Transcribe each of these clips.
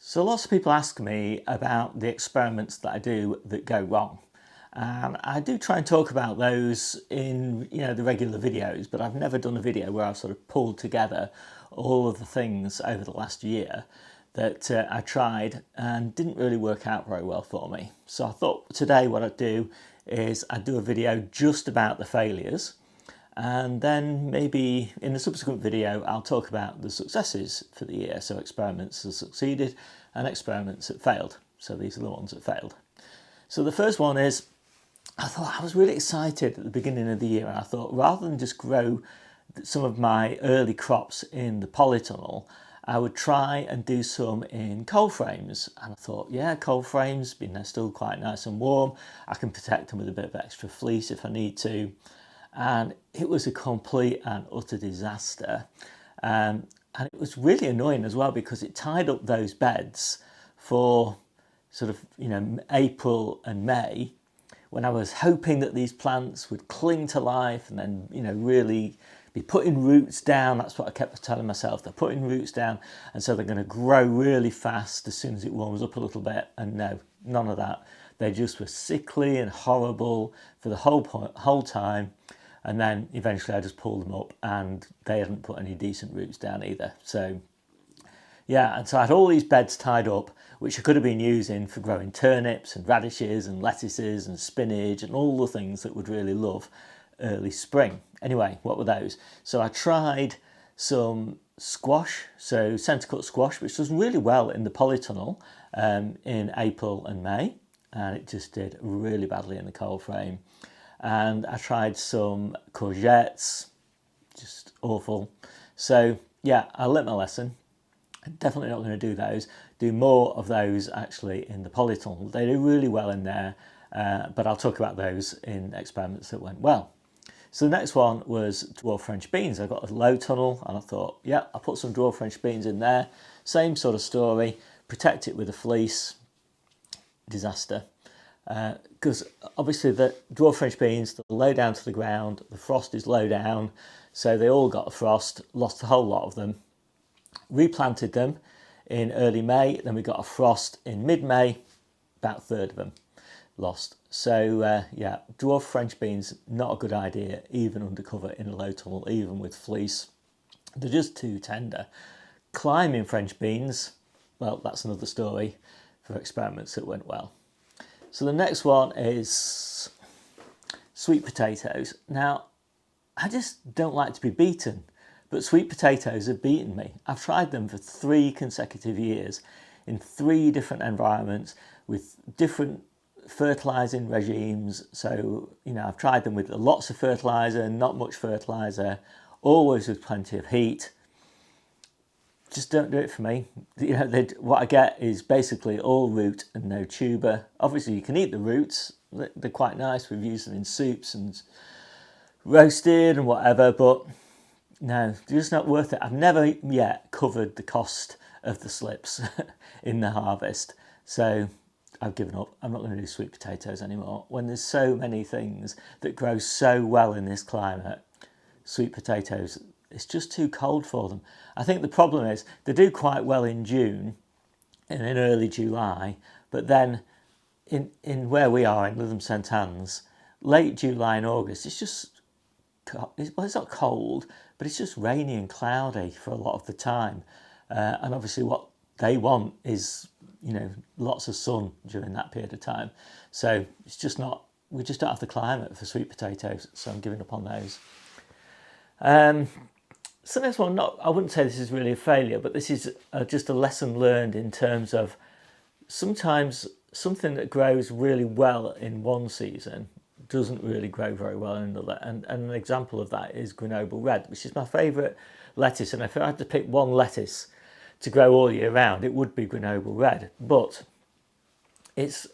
So lots of people ask me about the experiments that I do that go wrong. And I do try and talk about those in the regular videos, but I've never done a video where I've sort of pulled together all of the things over the last year that I tried and didn't really work out very well for me. So I thought today what I'd do is I'd do a video just about the failures, and then maybe in the subsequent video I'll talk about the successes for the year, so experiments that succeeded and experiments that failed. So these are the ones that failed. So the first one is, I was really excited at the beginning of the year, and I thought rather than just grow some of my early crops in the polytunnel, I would try and do some in coldframes. And I thought, yeah, coldframes, they're still quite nice and warm. I can protect them with a bit of extra fleece if I need to. And it was a complete and utter disaster. And it was really annoying as well because it tied up those beds for sort of, April and May, when I was hoping that these plants would cling to life and then, really be putting roots down. That's what I kept telling myself. They're putting roots down, and so they're going to grow really fast as soon as it warms up a little bit. And no, none of that. They just were sickly and horrible for the whole time. And then eventually I just pulled them up and they hadn't put any decent roots down either. So yeah, and so I had all these beds tied up, which I could have been using for growing turnips and radishes and lettuces and spinach and all the things that would really love early spring. Anyway, what were those? So I tried some squash, so centre cut squash, which does really well in the polytunnel in April and May, and it just did really badly in the cold frame. And I tried some courgettes, just awful. So yeah, I learnt my lesson. Definitely not going to do those. Do more of those actually in the polytunnel. They do really well in there, but I'll talk about those in experiments that went well. So the next one was dwarf French beans. I got a low tunnel and I thought, yeah, I'll put some dwarf French beans in there. Same sort of story, protect it with a fleece. Disaster. Because obviously the dwarf French beans, they're low down to the ground, the frost is low down, so they all got a frost, lost a whole lot of them. Replanted them in early May, then we got a frost in mid-May, about a third of them lost. So yeah, dwarf French beans, not a good idea, even undercover in a low tunnel, even with fleece. They're just too tender. Climbing French beans, well, that's another story for experiments that went well. So the next one is sweet potatoes. Now, I just don't like to be beaten, but sweet potatoes have beaten me. I've tried them for 3 consecutive years in 3 different environments with different fertilising regimes. So, I've tried them with lots of fertiliser, not much fertiliser, always with plenty of heat. Just don't do it for me. What I get is basically all root and no tuber. Obviously you can eat the roots, they're quite nice, we've used them in soups and roasted and whatever, but no, they're just not worth it. I've never yet covered the cost of the slips in the harvest, so I've given up. I'm not going to do sweet potatoes anymore. When there's so many things that grow so well in this climate, sweet potatoes, it's just too cold for them. I think the problem is they do quite well in June and in early July, but then in where we are in Lytham St Anne's, late July and August, it's just, well, it's not cold, but it's just rainy and cloudy for a lot of the time. And obviously what they want is, lots of sun during that period of time. So it's just not, we just don't have the climate for sweet potatoes, so I'm giving up on those. So next one, I wouldn't say this is really a failure, but this is just a lesson learned in terms of sometimes something that grows really well in one season doesn't really grow very well in another. And an example of that is Grenoble Red, which is my favourite lettuce. And if I had to pick one lettuce to grow all year round, it would be Grenoble Red. But it's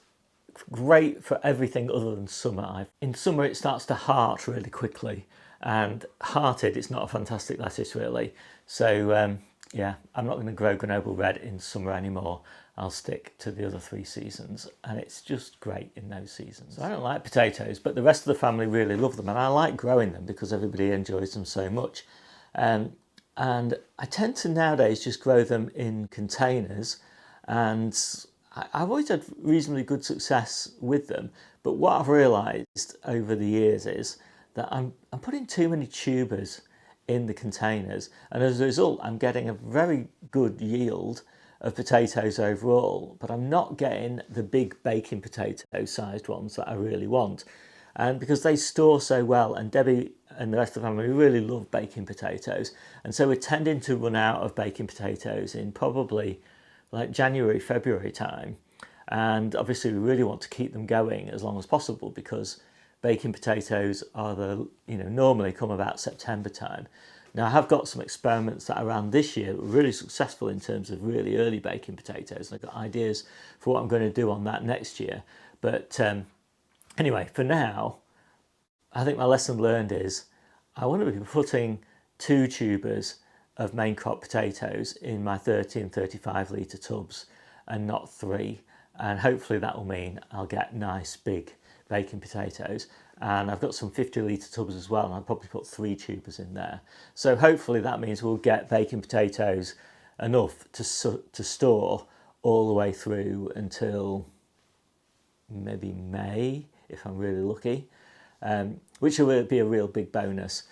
great for everything other than summer. In summer, it starts to heart really quickly. And hearted, it's not a fantastic lettuce really. So yeah, I'm not going to grow Grenoble Red in summer anymore. I'll stick to the other 3 seasons, and it's just great in those seasons. So I don't like potatoes, but the rest of the family really love them, and I like growing them because everybody enjoys them so much. And I tend to nowadays just grow them in containers and I've always had reasonably good success with them. But what I've realised over the years is that I'm putting too many tubers in the containers, and as a result I'm getting a very good yield of potatoes overall, but I'm not getting the big baking potato sized ones that I really want. And because they store so well, and Debbie and the rest of the family really love baking potatoes, and so we're tending to run out of baking potatoes in probably like January, February time. And obviously we really want to keep them going as long as possible, because baking potatoes are normally come about September time. Now I have got some experiments that I ran this year that were really successful in terms of really early baking potatoes. I've got ideas for what I'm going to do on that next year. But anyway, for now, I think my lesson learned is I want to be putting 2 tubers of main crop potatoes in my 30 and 35 litre tubs and not 3. And hopefully that will mean I'll get nice big baking potatoes. And I've got some 50 litre tubs as well, and I'll probably put 3 tubers in there. So hopefully that means we'll get baking potatoes enough to store all the way through until maybe May, if I'm really lucky, which will be a real big bonus.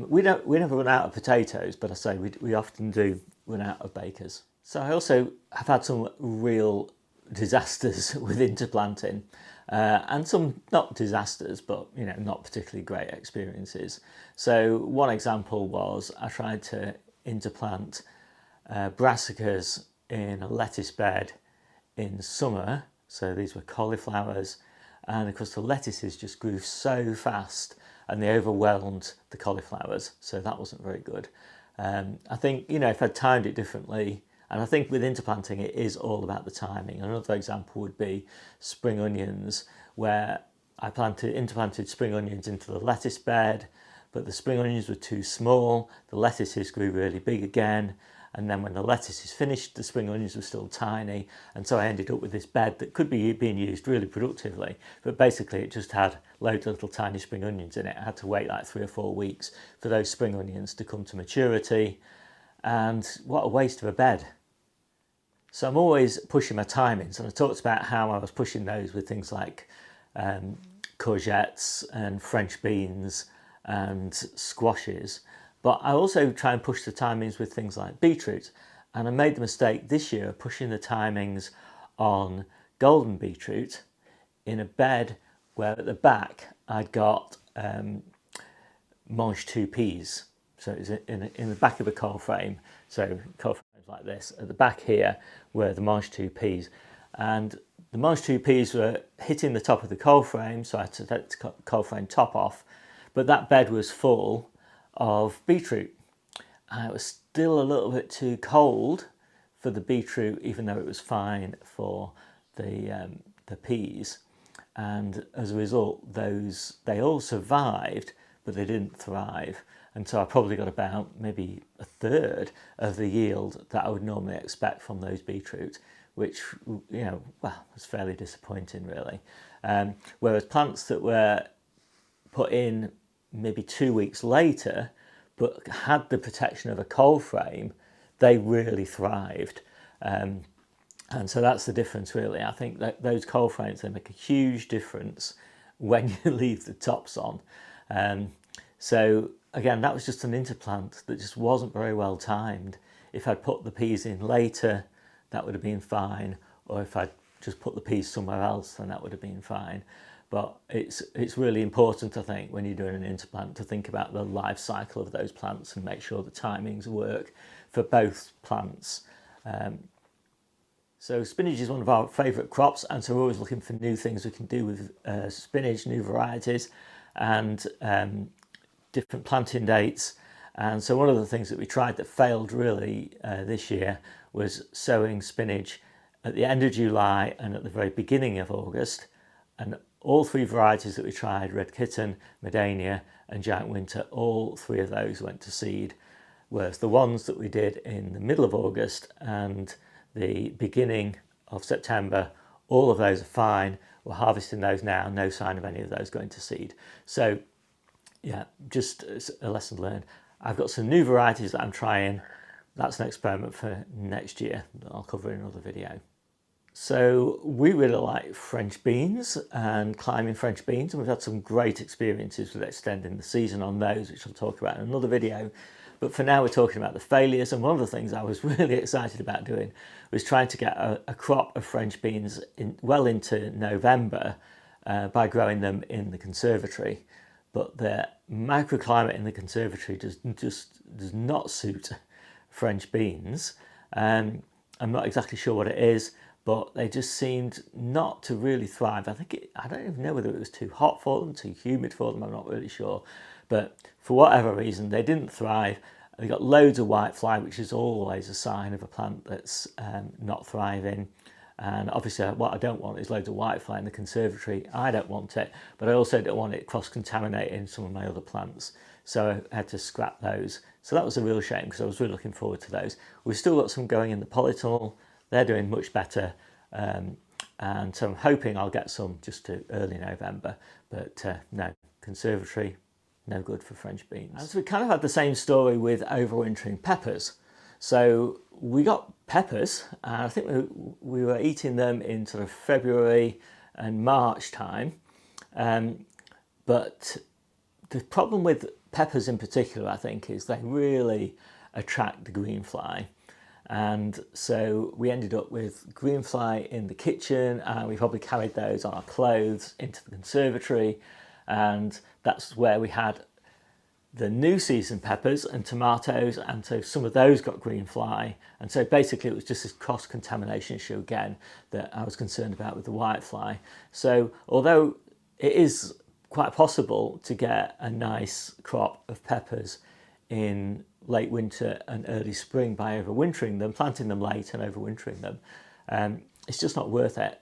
We never run out of potatoes, but I say we often do run out of bakers. So I also have had some real disasters with interplanting, and some not disasters, but not particularly great experiences. So one example was I tried to interplant Brassicas in a lettuce bed in summer. So these were cauliflowers, and of course the lettuces just grew so fast and they overwhelmed the cauliflowers, so that wasn't very good. I think if I'd timed it differently, and I think with interplanting it is all about the timing. Another example would be spring onions, where I interplanted spring onions into the lettuce bed, but the spring onions were too small, the lettuces grew really big again, and then when the lettuce is finished, the spring onions were still tiny, and so I ended up with this bed that could be being used really productively, but basically it just had loads of little tiny spring onions in it. I had to wait like 3 or 4 weeks for those spring onions to come to maturity, and what a waste of a bed. So I'm always pushing my timings, and I talked about how I was pushing those with things like courgettes and French beans and squashes. But I also try and push the timings with things like beetroot. And I made the mistake this year of pushing the timings on golden beetroot in a bed where at the back I'd got mange two peas. So it was in the back of a coal frame. So coal frames like this. At the back here were the mange two peas. And the mange two peas were hitting the top of the coal frame, so I had to take the coal frame top off. But that bed was full of beetroot, and it was still a little bit too cold for the beetroot, even though it was fine for the peas. And as a result, they all survived, but they didn't thrive. And so I probably got about maybe a third of the yield that I would normally expect from those beetroot, which was fairly disappointing really. Whereas plants that were put in maybe 2 weeks later, but had the protection of a coal frame, they really thrived. And so that's the difference really. I think that those coal frames, they make a huge difference when you leave the tops on. So again, that was just an interplant that just wasn't very well timed. If I'd put the peas in later, that would have been fine. Or if I'd just put the peas somewhere else, then that would have been fine. But it's really important, I think, when you're doing an interplant to think about the life cycle of those plants and make sure the timings work for both plants. So spinach is one of our favourite crops, and so we're always looking for new things we can do with spinach, new varieties, and different planting dates. And so one of the things that we tried that failed really this year was sowing spinach at the end of July and at the very beginning of August. And all 3 varieties that we tried, Red Kitten, Medania and Giant Winter, all 3 of those went to seed. Whereas the ones that we did in the middle of August and the beginning of September, all of those are fine. We're harvesting those now, no sign of any of those going to seed. So yeah, just a lesson learned. I've got some new varieties that I'm trying. That's an experiment for next year that I'll cover in another video. So we really like French beans and climbing French beans, and we've had some great experiences with extending the season on those, which I'll talk about in another video. But for now we're talking about the failures, and one of the things I was really excited about doing was trying to get a crop of French beans well into November by growing them in the conservatory. But the microclimate in the conservatory does not suit French beans. I'm not exactly sure what it is, but they just seemed not to really thrive. I don't even know whether it was too hot for them, too humid for them, I'm not really sure. But for whatever reason, they didn't thrive. They got loads of whitefly, which is always a sign of a plant that's not thriving. And obviously what I don't want is loads of whitefly in the conservatory. I don't want it, but I also don't want it cross-contaminating some of my other plants. So I had to scrap those. So that was a real shame because I was really looking forward to those. We've still got some going in the Polytunnel. They're doing much better. And so I'm hoping I'll get some just to early November. But no, conservatory, no good for French beans. And so we kind of had the same story with overwintering peppers. So we got peppers, and I think we were eating them in sort of February and March time. But the problem with peppers in particular, I think, is they really attract the green fly. And so we ended up with green fly in the kitchen, and we probably carried those on our clothes into the conservatory. And that's where we had the new season peppers and tomatoes, and so some of those got green fly. And so basically it was just this cross-contamination issue again that I was concerned about with the whitefly. So although it is quite possible to get a nice crop of peppers in late winter and early spring by overwintering them, planting them late and overwintering them, it's just not worth it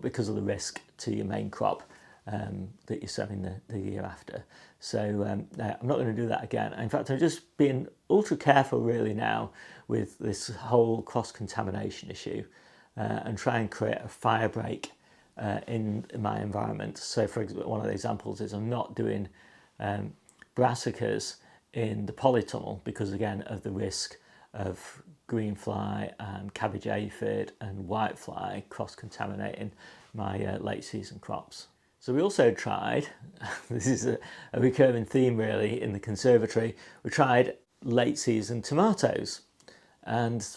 because of the risk to your main crop that you're sowing the year after. So I'm not going to do that again. In fact, I'm just being ultra careful really now with this whole cross-contamination issue and try and create a fire break in my environment. So for example, one of the examples is I'm not doing brassicas in the polytunnel because again of the risk of green fly and cabbage aphid and whitefly cross-contaminating my late season crops. So we also tried, this is a recurring theme really in the conservatory, we tried late season tomatoes and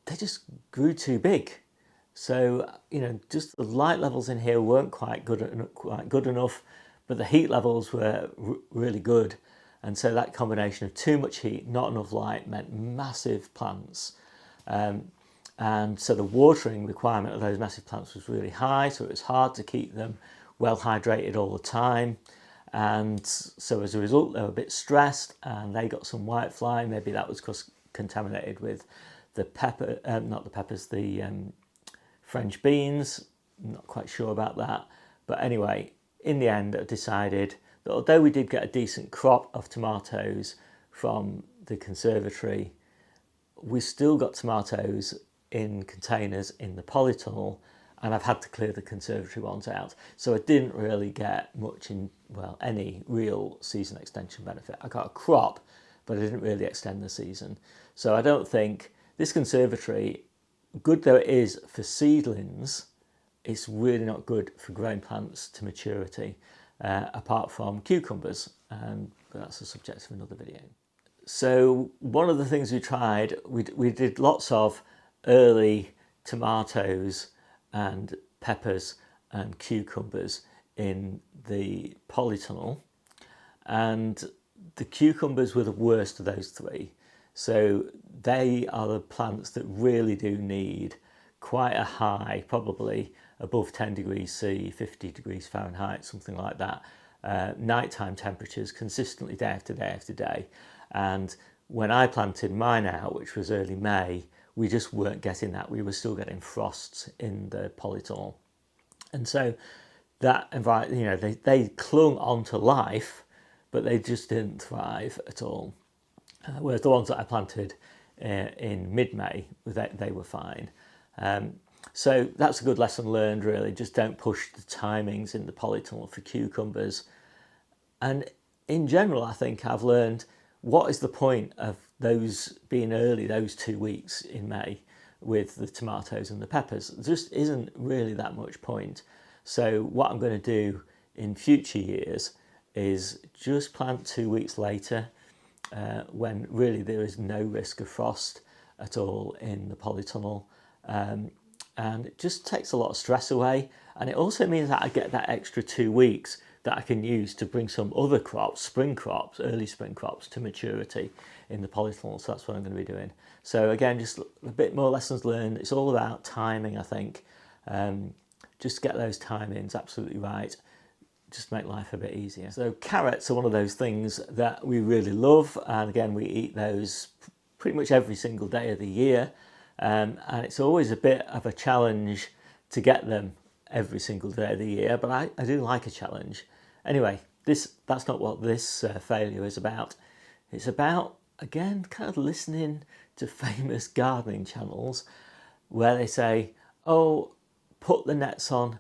they just grew too big. So, you know, just the light levels in here weren't quite good enough, but the heat levels were really good. And so that combination of too much heat, not enough light meant massive plants. And so the watering requirement of those massive plants was really high, so it was hard to keep them well hydrated all the time. And so as a result, they were a bit stressed and they got some whitefly. Maybe that was contaminated with the French beans. I'm not quite sure about that. But anyway, in the end, I decided that although we did get a decent crop of tomatoes from the conservatory, we still got tomatoes in containers in the polytunnel, and I've had to clear the conservatory ones out. So I didn't really get much any real season extension benefit. I got a crop, but I didn't really extend the season. So I don't think this conservatory, good though it is for seedlings, it's really not good for growing plants to maturity, apart from cucumbers, and that's the subject of another video. So one of the things we tried, we did lots of early tomatoes and peppers and cucumbers in the polytunnel, and the cucumbers were the worst of those three. So they are the plants that really do need quite a high, probably above 10 degrees C, 50 degrees Fahrenheit, something like that, nighttime temperatures consistently day after day after day. And when I planted mine out, which was early May, we just weren't getting that. We were still getting frosts in the polytunnel. And so that environment, you know, they clung onto life, but they just didn't thrive at all. Whereas the ones that I planted in mid-May, they were fine. So that's a good lesson learned really. Just don't push the timings in the polytunnel for cucumbers. And in general, I think I've learned what is the point of those being early, those 2 weeks in May, with the tomatoes and the peppers. There just isn't really that much point. So what I'm going to do in future years is just plant 2 weeks later, when really there is no risk of frost at all in the polytunnel. And it just takes a lot of stress away, and it also means that I get that extra 2 weeks that I can use to bring some other crops, spring crops, early spring crops, to maturity in the polytunnel. So that's what I'm going to be doing. So again, just a bit more lessons learned. It's all about timing, I think. Just get those timings absolutely right. Just make life a bit easier. So carrots are one of those things that we really love, and again, we eat those pretty much every single day of the year. And it's always a bit of a challenge to get them every single day of the year, but I do like a challenge. Anyway, that's not what this failure is about. It's about, again, kind of listening to famous gardening channels where they say, oh, put the nets on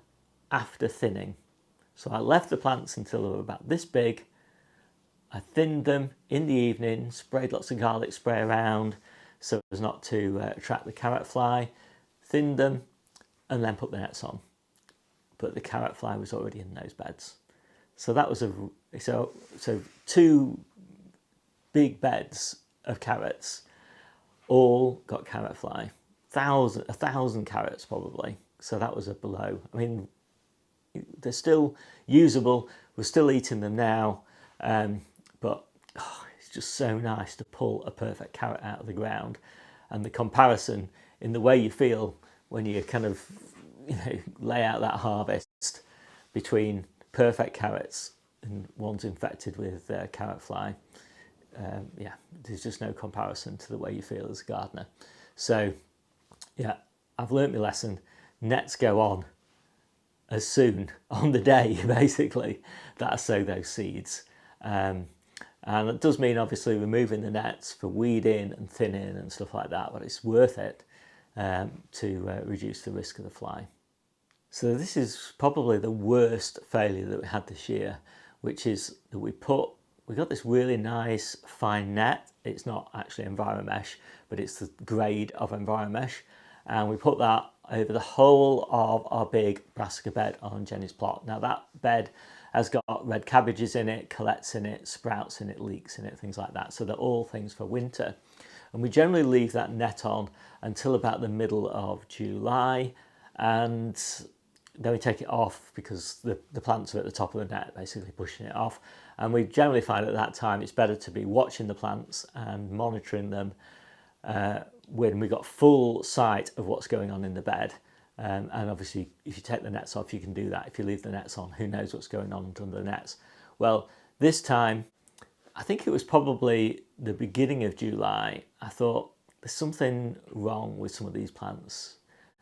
after thinning. So I left the plants until they were about this big. I thinned them in the evening, sprayed lots of garlic spray around so as not to attract the carrot fly, thinned them, and then put the nets on. But the carrot fly was already in those beds. So that was so 2 big beds of carrots all got carrot fly. 1,000 carrots probably. So that was a blow. I mean, they're still usable. We're still eating them now, but it's just so nice to pull a perfect carrot out of the ground, and the comparison in the way you feel when you kind of lay out that harvest between perfect carrots and ones infected with carrot fly. Yeah, there's just no comparison to the way you feel as a gardener. So yeah, I've learnt my lesson. Nets go on as soon on the day, basically, that I sow those seeds. And it does mean obviously removing the nets for weeding and thinning and stuff like that, but it's worth it to reduce the risk of the fly. So this is probably the worst failure that we had this year, which is that we got this really nice fine net. It's not actually EnviroMesh, but it's the grade of EnviroMesh, and we put that over the whole of our big brassica bed on Jenny's plot. Now that bed has got red cabbages in it, colettes in it, sprouts in it, leeks in it, things like that. So they're all things for winter. And we generally leave that net on until about the middle of July, and then we take it off because the plants are at the top of the net, basically pushing it off. And we generally find at that time it's better to be watching the plants and monitoring them when we've got full sight of what's going on in the bed. And obviously, if you take the nets off, you can do that. If you leave the nets on, who knows what's going on under the nets. Well, this time, I think it was probably the beginning of July, I thought there's something wrong with some of these plants.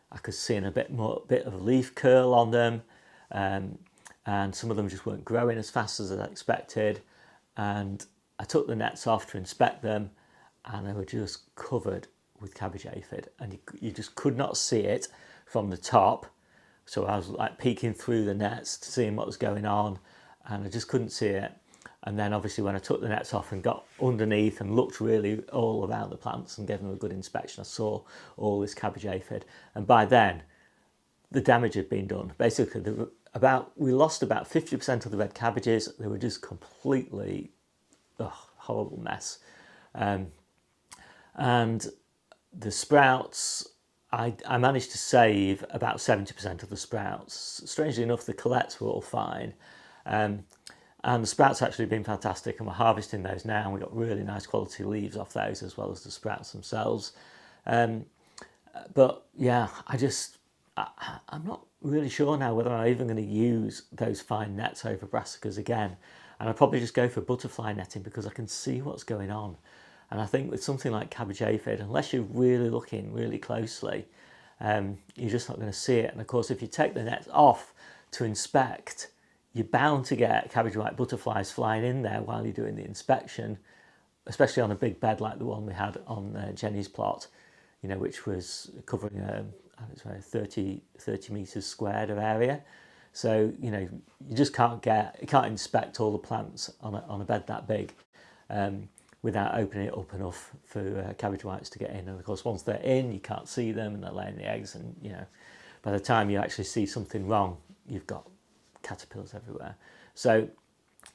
I could see a bit of leaf curl on them, and some of them just weren't growing as fast as I expected. And I took the nets off to inspect them, and they were just covered with cabbage aphid, and you just could not see it from the top. So I was like peeking through the nets to see what was going on, and I just couldn't see it. And then obviously when I took the nets off and got underneath and looked really all around the plants and gave them a good inspection, I saw all this cabbage aphid. And by then, the damage had been done. Basically, we lost about 50% of the red cabbages. They were just completely horrible mess. And the sprouts, I managed to save about 70% of the sprouts. Strangely enough, the colettes were all fine. And the sprouts actually been fantastic, and we're harvesting those now, and we got really nice quality leaves off those as well as the sprouts themselves. But yeah, I'm not really sure now whether I'm even going to use those fine nets over brassicas again. And I'll probably just go for butterfly netting because I can see what's going on. And I think with something like cabbage aphid, unless you're really looking really closely, you're just not going to see it. And of course, if you take the nets off to inspect, you're bound to get cabbage white butterflies flying in there while you're doing the inspection, especially on a big bed like the one we had on Jenny's plot, which was covering 30 metres squared of area. So, you just can't inspect all the plants on a bed that big. without opening it up enough for cabbage whites to get in. And of course, once they're in, you can't see them and they're laying the eggs, and you know, by the time you actually see something wrong, you've got caterpillars everywhere. So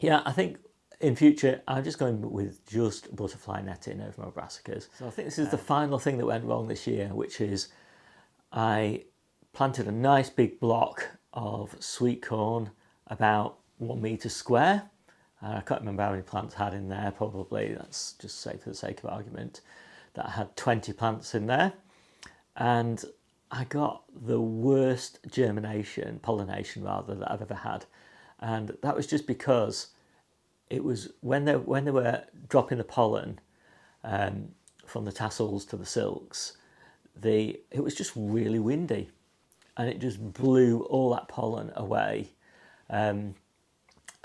yeah, I think in future I'm just going with just butterfly netting over my brassicas. So I think this is the final thing that went wrong this year, which is I planted a nice big block of sweet corn about 1 metre square. I can't remember how many plants I had in there, probably, that's just say for the sake of argument, that I had 20 plants in there. And I got the worst pollination rather, that I've ever had. And that was just because it was when they were dropping the pollen from the tassels to the silks, it was just really windy, and it just blew all that pollen away.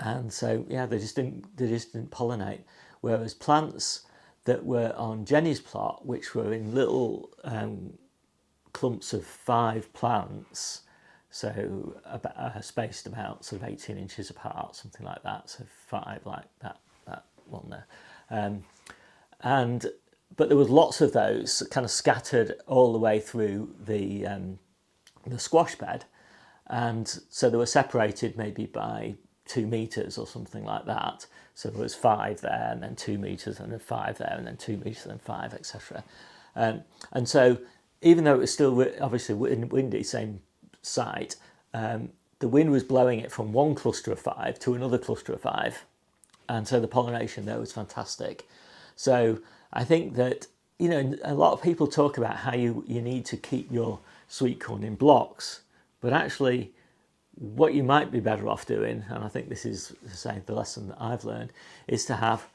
And so yeah, they just didn't pollinate. Whereas plants that were on Jenny's plot, which were in little clumps of 5 plants, so spaced about sort of 18 inches apart, something like that. So 5 like that one there, but there was lots of those kind of scattered all the way through the squash bed, and so they were separated maybe by 2 meters or something like that. So there was 5 there, and then 2 meters, and then 5 there, and then 2 meters, and then 5, etc. And so even though it was still obviously windy, same site, the wind was blowing it from one cluster of 5 to another cluster of 5, and so the pollination there was fantastic. So I think that, you know, a lot of people talk about how you need to keep your sweet corn in blocks, but actually what you might be better off doing, and I think this is the lesson that I've learned, is to have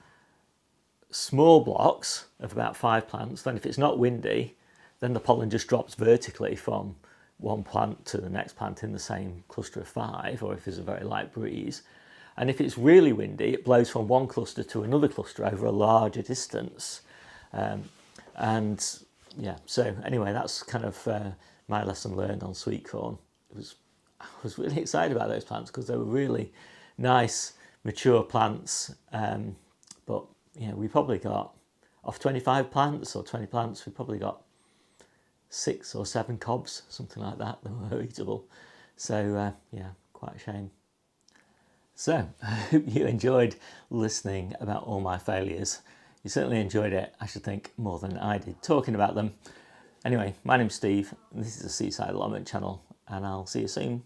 small blocks of about 5 plants. Then if it's not windy, then the pollen just drops vertically from one plant to the next plant in the same cluster of 5, or if there's a very light breeze. And if it's really windy, it blows from one cluster to another cluster over a larger distance. And yeah, so anyway, that's kind of my lesson learned on sweet corn. I was really excited about those plants because they were really nice, mature plants. But you know, we probably got, off 25 plants or 20 plants, we probably got 6 or 7 cobs, something like that were eatable. So yeah, quite a shame. So I hope you enjoyed listening about all my failures. You certainly enjoyed it, I should think, more than I did talking about them. Anyway, my name's Steve, and this is the Seaside Allotment channel, and I'll see you soon.